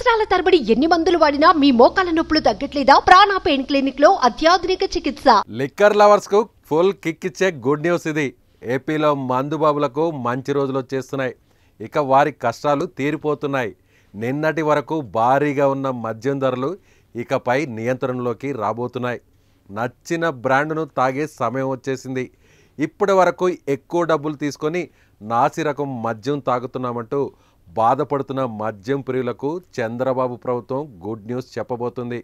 సంవత్సరాల తరబడి ఎన్ని మందులు వాడినా మీ మోకాల నొప్పులు తగ్గట్లేదా? ప్రాణ పెయిన్ క్లినిక్ లో అత్యాధునిక చికిత్స. లిక్కర్ లవర్స్ కు ఫుల్ కిక్ ఇచ్చే గుడ్ న్యూస్ ఇది. ఏపీలో మందుబాబులకు మంచి రోజులు వచ్చేస్తున్నాయి. ఇక వారి కష్టాలు తీరిపోతున్నాయి. నిన్నటి వరకు భారీగా ఉన్న మద్యం ధరలు ఇకపై నియంత్రణలోకి రాబోతున్నాయి. నచ్చిన బ్రాండ్ను తాగే సమయం వచ్చేసింది. ఇప్పటి వరకు ఎక్కువ డబ్బులు తీసుకొని నాసి రకం మద్యం తాగుతున్నామంటూ బాధపడుతున్న మద్యం ప్రియులకు చంద్రబాబు ప్రభుత్వం గుడ్ న్యూస్ చెప్పబోతుంది.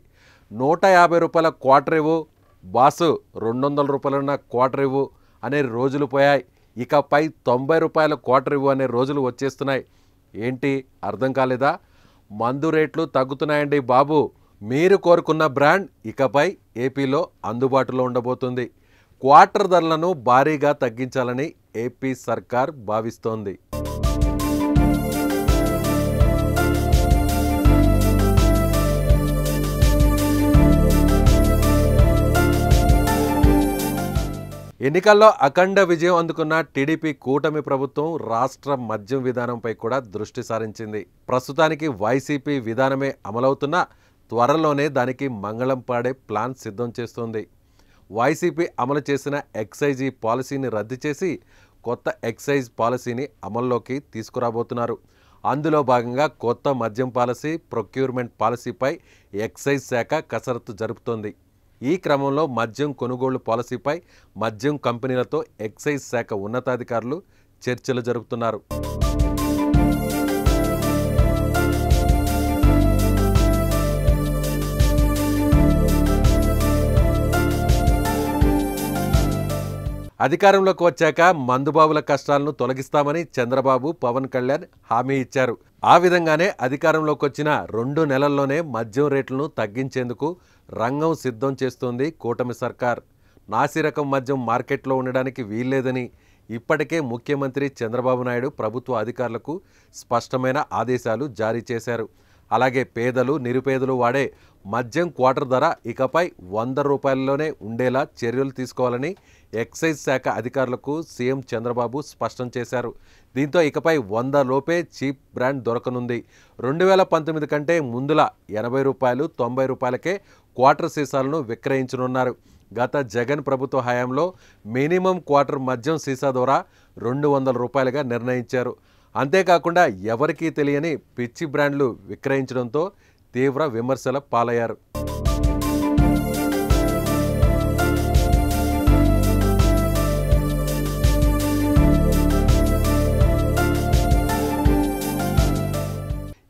150 రూపాయల క్వార్టర్ ఇవ్వు బాసు, 200 రూపాయలున్న క్వార్టర్ ఇవ్వు అనే రోజులు పోయాయి. ఇకపై 90 రూపాయల క్వార్టర్ ఇవ్వు అనే రోజులు వచ్చేస్తున్నాయి. ఏంటి అర్థం కాలేదా? మందు రేట్లు తగ్గుతున్నాయండి బాబు. మీరు కోరుకున్న బ్రాండ్ ఇకపై ఏపీలో అందుబాటులో ఉండబోతుంది. క్వార్టర్ ధరలను భారీగా తగ్గించాలని ఏపీ సర్కార్ భావిస్తోంది. ఎన్నికల్లో అఖండ విజయం అందుకున్న టీడీపీ కూటమి ప్రభుత్వం రాష్ట్ర మద్యం విధానంపై కూడా దృష్టి సారించింది. ప్రస్తుతానికి వైసీపీ విధానమే అమలవుతున్నా త్వరలోనే దానికి మంగళం పాడే ప్లాన్ సిద్ధం చేస్తోంది. వైసీపీ అమలు చేసిన ఎక్సైజీ పాలసీని రద్దు చేసి కొత్త ఎక్సైజ్ పాలసీని అమల్లోకి తీసుకురాబోతున్నారు. అందులో భాగంగా కొత్త మద్యం పాలసీ, ప్రొక్యూర్మెంట్ పాలసీపై ఎక్సైజ్ శాఖ కసరత్తు జరుపుతోంది. ఈ క్రమంలో మద్యం కొనుగోలు పాలసీపై మద్యం కంపెనీలతో ఎక్సైజ్ శాఖ ఉన్నతాధికారులు చర్చలు జరుపుతున్నారు. అధికారంలోకి వచ్చాక మందుబాబుల కష్టాలను తొలగిస్తామని చంద్రబాబు, పవన్ కళ్యాణ్ హామీ ఇచ్చారు. ఆ విధంగానే అధికారంలోకి వచ్చిన 2 నెలల్లోనే మద్యం రేట్లను తగ్గించేందుకు రంగం సిద్ధం చేస్తోంది కూటమి సర్కార్. నాసిరకం మద్యం మార్కెట్లో ఉండడానికి వీల్లేదని ఇప్పటికే ముఖ్యమంత్రి చంద్రబాబు నాయుడు ప్రభుత్వ అధికారులకు స్పష్టమైన ఆదేశాలు జారీ చేశారు. అలాగే పేదలు, నిరుపేదలు వాడే మద్యం క్వార్టర్ ధర ఇకపై 100 రూపాయల్లోనే ఉండేలా చర్యలు తీసుకోవాలని ఎక్సైజ్ శాఖ అధికారులకు సీఎం చంద్రబాబు స్పష్టం చేశారు. దీంతో ఇకపై 100 లోపే చీప్ బ్రాండ్ దొరకనుంది. 2019 కంటే ముందులా 80 రూపాయలు, 90 రూపాయలకే క్వార్టర్ సీసాలను విక్రయించనున్నారు. గత జగన్ ప్రభుత్వ హయాంలో మినిమం క్వార్టర్ మద్యం సీసా ధర 200 రూపాయలుగా నిర్ణయించారు. అంతేకాకుండా ఎవరికీ తెలియని పిచ్చి బ్రాండ్లు విక్రయించడంతో తీవ్ర విమర్శల పాలయ్యారు.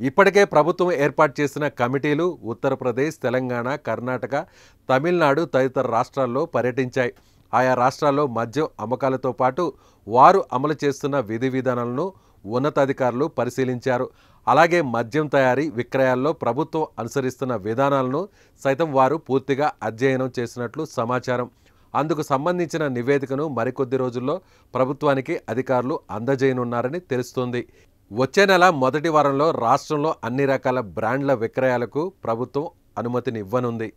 ఇప్పటికే ప్రభుత్వం ఏర్పాటు చేసిన కమిటీలు ఉత్తరప్రదేశ్, తెలంగాణ, కర్ణాటక, తమిళనాడు తదితర రాష్ట్రాల్లో పర్యటించాయి. ఆయా రాష్ట్రాల్లో మద్యం అమ్మకాలతో పాటు వారు అమలు చేస్తున్న విధి విధానాలను ఉన్నతాధికారులు పరిశీలించారు. అలాగే మద్యం తయారీ, విక్రయాల్లో ప్రభుత్వం అనుసరిస్తున్న విధానాలను సైతం వారు పూర్తిగా అధ్యయనం చేసినట్లు సమాచారం. అందుకు సంబంధించిన నివేదికను మరికొద్ది రోజుల్లో ప్రభుత్వానికి అధికారులు అందజేయనున్నారని తెలుస్తోంది. వచ్చే నెల మొదటి వారంలో రాష్ట్రంలో అన్ని రకాల బ్రాండ్ల విక్రయాలకు ప్రభుత్వం అనుమతిని ఇవ్వనుంది.